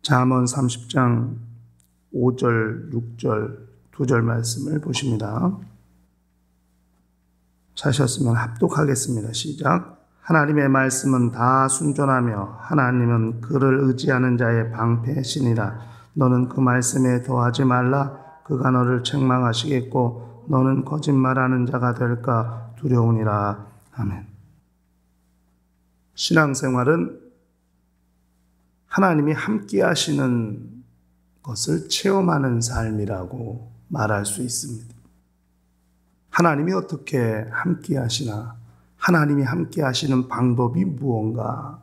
잠언 30장 5절, 6절, 2절 말씀을 보십니다. 찾으셨으면 합독하겠습니다. 시작. 하나님의 말씀은 다 순전하며 하나님은 그를 의지하는 자의 방패시니라. 너는 그 말씀에 더하지 말라. 그가 너를 책망하시겠고 너는 거짓말하는 자가 될까 두려우니라. 아멘. 신앙생활은 하나님이 함께 하시는 것을 체험하는 삶이라고 말할 수 있습니다. 하나님이 어떻게 함께 하시나? 하나님이 함께 하시는 방법이 무언가?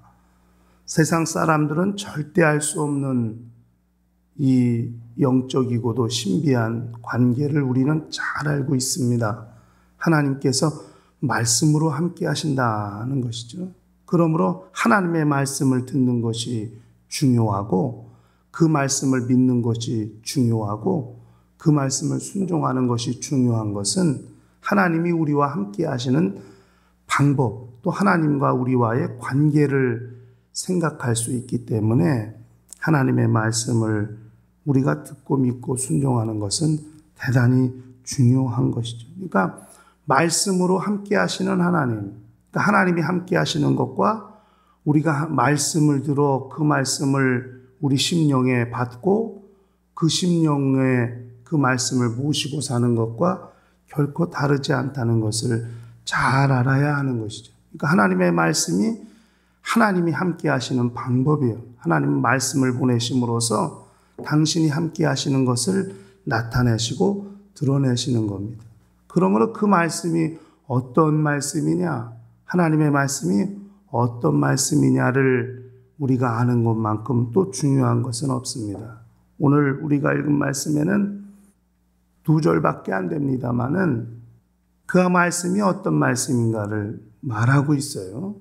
세상 사람들은 절대 알 수 없는 이 영적이고도 신비한 관계를 우리는 잘 알고 있습니다. 하나님께서 말씀으로 함께 하신다는 것이죠. 그러므로 하나님의 말씀을 듣는 것이 중요하고 그 말씀을 믿는 것이 중요하고 그 말씀을 순종하는 것이 중요한 것은 하나님이 우리와 함께 하시는 방법, 또 하나님과 우리와의 관계를 생각할 수 있기 때문에 하나님의 말씀을 우리가 듣고 믿고 순종하는 것은 대단히 중요한 것이죠. 그러니까 말씀으로 함께 하시는 하나님, 그러니까 하나님이 함께 하시는 것과 우리가 말씀을 들어 그 말씀을 우리 심령에 받고 그 심령에 그 말씀을 모시고 사는 것과 결코 다르지 않다는 것을 잘 알아야 하는 것이죠. 그러니까 하나님의 말씀이 하나님이 함께 하시는 방법이에요. 하나님 말씀을 보내심으로써 당신이 함께 하시는 것을 나타내시고 드러내시는 겁니다. 그러므로 그 말씀이 어떤 말씀이냐, 하나님의 말씀이 어떤 말씀이냐를 우리가 아는 것만큼 또 중요한 것은 없습니다. 오늘 우리가 읽은 말씀에는 2절밖에 안 됩니다만은 그 말씀이 어떤 말씀인가를 말하고 있어요.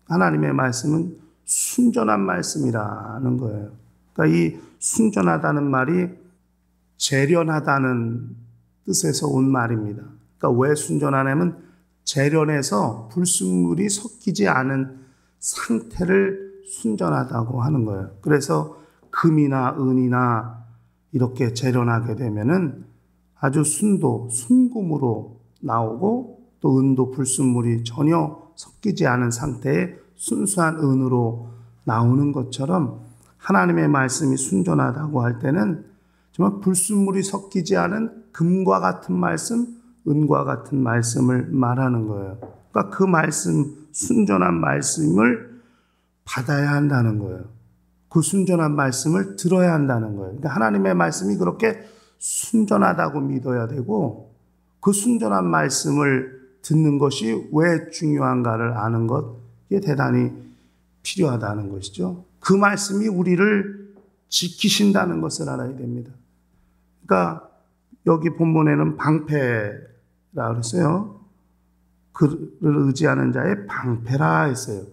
하나님의 말씀은 순전한 말씀이라는 거예요. 그러니까 이 순전하다는 말이 재련하다는 뜻에서 온 말입니다. 그러니까 왜 순전하냐면 재련해서 불순물이 섞이지 않은 상태를 순전하다고 하는 거예요. 그래서 금이나 은이나 이렇게 재련하게 되면은 아주 순금으로 나오고 또 은도 불순물이 전혀 섞이지 않은 상태의 순수한 은으로 나오는 것처럼 하나님의 말씀이 순전하다고 할 때는 정말 불순물이 섞이지 않은 금과 같은 말씀, 은과 같은 말씀을 말하는 거예요. 그러니까 그 말씀, 순전한 말씀을 받아야 한다는 거예요. 그 순전한 말씀을 들어야 한다는 거예요. 그러니까 하나님의 말씀이 그렇게 순전하다고 믿어야 되고 그 순전한 말씀을 듣는 것이 왜 중요한가를 아는 것, 이게 대단히 필요하다는 것이죠. 그 말씀이 우리를 지키신다는 것을 알아야 됩니다. 그러니까 여기 본문에는 방패라 그랬어요. 그를 의지하는 자의 방패라 했어요.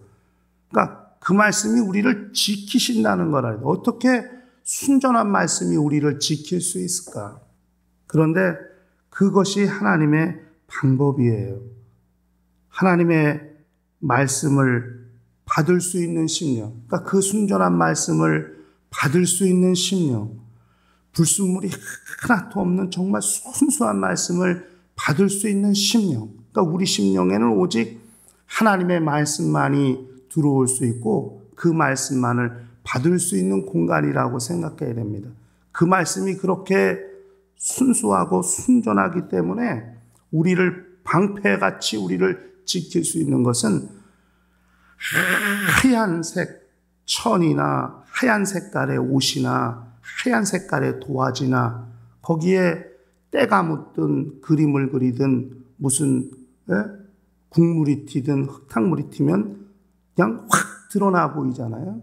그러니까 그 말씀이 우리를 지키신다는 걸 알아요. 어떻게 순전한 말씀이 우리를 지킬 수 있을까? 그런데 그것이 하나님의 방법이에요. 하나님의 말씀을 받을 수 있는 심령, 그러니까 그 순전한 말씀을 받을 수 있는 심령, 불순물이 하나도 없는 정말 순수한 말씀을 받을 수 있는 심령, 그러니까 우리 심령에는 오직 하나님의 말씀만이 들어올 수 있고 그 말씀만을 받을 수 있는 공간이라고 생각해야 됩니다. 그 말씀이 그렇게 순수하고 순전하기 때문에 우리를 방패같이 우리를 지킬 수 있는 것은 하얀색 천이나 하얀 색깔의 옷이나 하얀 색깔의 도화지나 거기에 때가 묻든 그림을 그리든 무슨 국물이 튀든 흙탕물이 튀면 그냥 확 드러나 보이잖아요.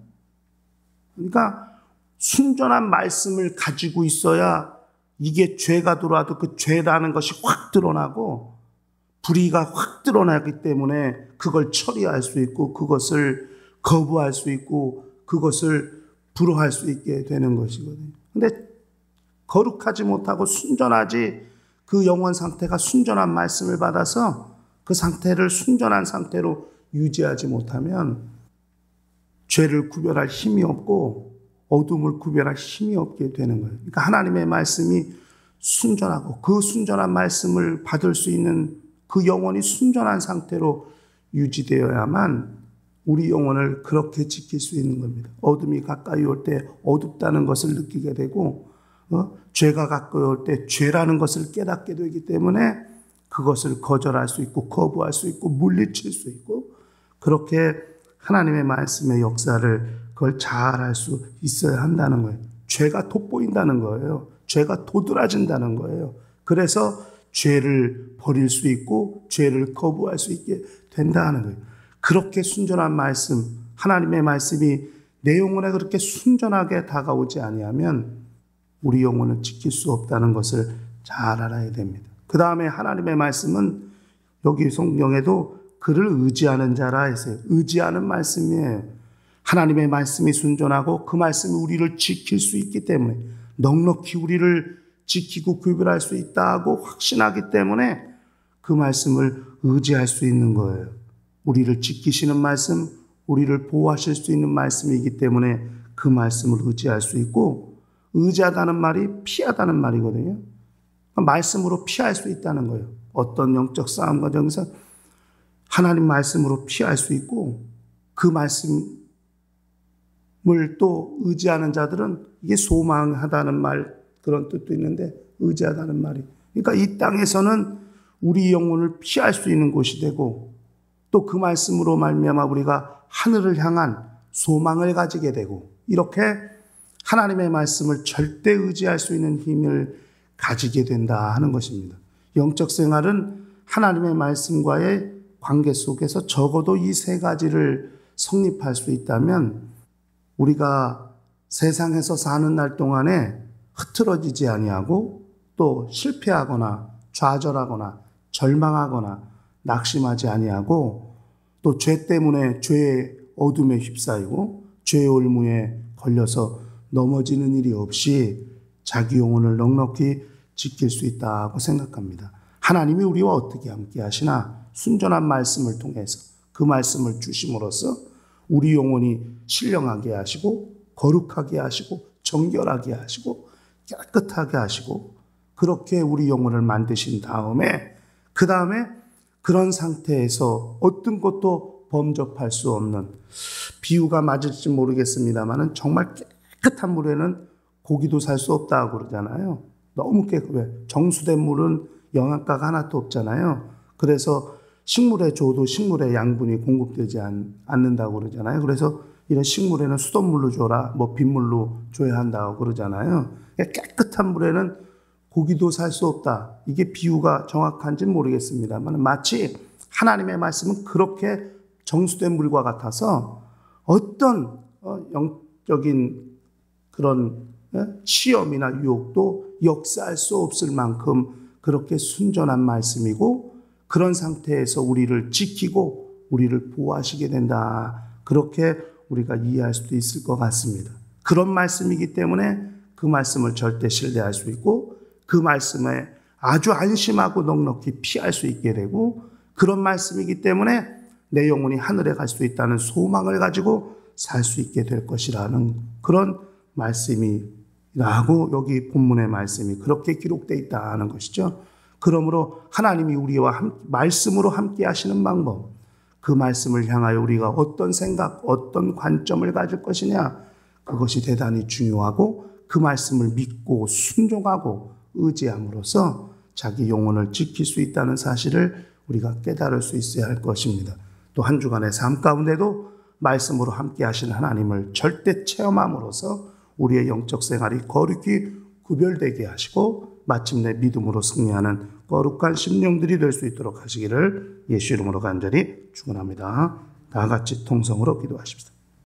그러니까 순전한 말씀을 가지고 있어야 이게 죄가 들어와도 그 죄라는 것이 확 드러나고 불의가 확 드러나기 때문에 그걸 처리할 수 있고 그것을 거부할 수 있고 그것을 불허할 수 있게 되는 것이거든요. 근데 거룩하지 못하고 순전하지 그 영혼 상태가 순전한 말씀을 받아서 그 상태를 순전한 상태로 유지하지 못하면 죄를 구별할 힘이 없고 어둠을 구별할 힘이 없게 되는 거예요. 그러니까 하나님의 말씀이 순전하고 그 순전한 말씀을 받을 수 있는 그 영혼이 순전한 상태로 유지되어야만 우리 영혼을 그렇게 지킬 수 있는 겁니다. 어둠이 가까이 올 때 어둡다는 것을 느끼게 되고 죄가 가까이 올 때 죄라는 것을 깨닫게 되기 때문에 그것을 거절할 수 있고 거부할 수 있고 물리칠 수 있고 그렇게 하나님의 말씀의 역사를 그걸 잘 할 수 있어야 한다는 거예요. 죄가 돋보인다는 거예요. 죄가 도드라진다는 거예요. 그래서 죄를 버릴 수 있고 죄를 거부할 수 있게 된다는 거예요. 그렇게 순전한 말씀, 하나님의 말씀이 내 영혼에 그렇게 순전하게 다가오지 아니하면 우리 영혼을 지킬 수 없다는 것을 잘 알아야 됩니다. 그 다음에 하나님의 말씀은 여기 성경에도 그를 의지하는 자라 했어요. 의지하는 말씀이에요. 하나님의 말씀이 순전하고 그 말씀이 우리를 지킬 수 있기 때문에 넉넉히 우리를 지키고 구별할 수 있다고 확신하기 때문에 그 말씀을 의지할 수 있는 거예요. 우리를 지키시는 말씀, 우리를 보호하실 수 있는 말씀이기 때문에 그 말씀을 의지할 수 있고 의지하다는 말이 피하다는 말이거든요. 말씀으로 피할 수 있다는 거예요. 어떤 영적 싸움 과정에서 하나님 말씀으로 피할 수 있고 그 말씀을 또 의지하는 자들은 이게 소망하다는 말 그런 뜻도 있는데 의지하다는 말이 그러니까 이 땅에서는 우리 영혼을 피할 수 있는 곳이 되고 또 그 말씀으로 말미암아 우리가 하늘을 향한 소망을 가지게 되고 이렇게 하나님의 말씀을 절대 의지할 수 있는 힘을 가지게 된다 하는 것입니다. 영적 생활은 하나님의 말씀과의 관계 속에서 적어도 이 세 가지를 성립할 수 있다면 우리가 세상에서 사는 날 동안에 흐트러지지 아니하고 또 실패하거나 좌절하거나 절망하거나 낙심하지 아니하고 또 죄 때문에 죄의 어둠에 휩싸이고 죄의 올무에 걸려서 넘어지는 일이 없이 자기 영혼을 넉넉히 지킬 수 있다고 생각합니다. 하나님이 우리와 어떻게 함께 하시나 순전한 말씀을 통해서 그 말씀을 주심으로써 우리 영혼이 신령하게 하시고 거룩하게 하시고 정결하게 하시고 깨끗하게 하시고 그렇게 우리 영혼을 만드신 다음에 그 다음에 그런 상태에서 어떤 것도 범접할 수 없는 비유가 맞을지 모르겠습니다만 정말 깨끗한 물에는 고기도 살 수 없다고 그러잖아요. 너무 깨끗해. 정수된 물은 영양가가 하나도 없잖아요. 그래서 식물에 줘도 식물에 양분이 공급되지 않는다고 그러잖아요. 그래서 이런 식물에는 수돗물로 줘라, 뭐 빗물로 줘야 한다고 그러잖아요. 깨끗한 물에는 고기도 살 수 없다. 이게 비유가 정확한지는 모르겠습니다만 마치 하나님의 말씀은 그렇게 정수된 물과 같아서 어떤 영적인 그런 시험이나 유혹도 역사할 수 없을 만큼 그렇게 순전한 말씀이고 그런 상태에서 우리를 지키고 우리를 보호하시게 된다. 그렇게 우리가 이해할 수도 있을 것 같습니다. 그런 말씀이기 때문에 그 말씀을 절대 신뢰할 수 있고 그 말씀에 아주 안심하고 넉넉히 피할 수 있게 되고 그런 말씀이기 때문에 내 영혼이 하늘에 갈 수 있다는 소망을 가지고 살 수 있게 될 것이라는 그런 말씀이라고 여기 본문의 말씀이 그렇게 기록되어 있다는 것이죠. 그러므로 하나님이 우리와 말씀으로 함께 하시는 방법, 그 말씀을 향하여 우리가 어떤 생각, 어떤 관점을 가질 것이냐, 그것이 대단히 중요하고 그 말씀을 믿고 순종하고 의지함으로써 자기 영혼을 지킬 수 있다는 사실을 우리가 깨달을 수 있어야 할 것입니다. 또 한 주간의 삶 가운데도 말씀으로 함께 하신 하나님을 절대 체험함으로써 우리의 영적 생활이 거룩히 구별되게 하시고 마침내 믿음으로 승리하는 거룩한 심령들이 될 수 있도록 하시기를 예수 이름으로 간절히 축원합니다. 다 같이 통성으로 기도하십시다.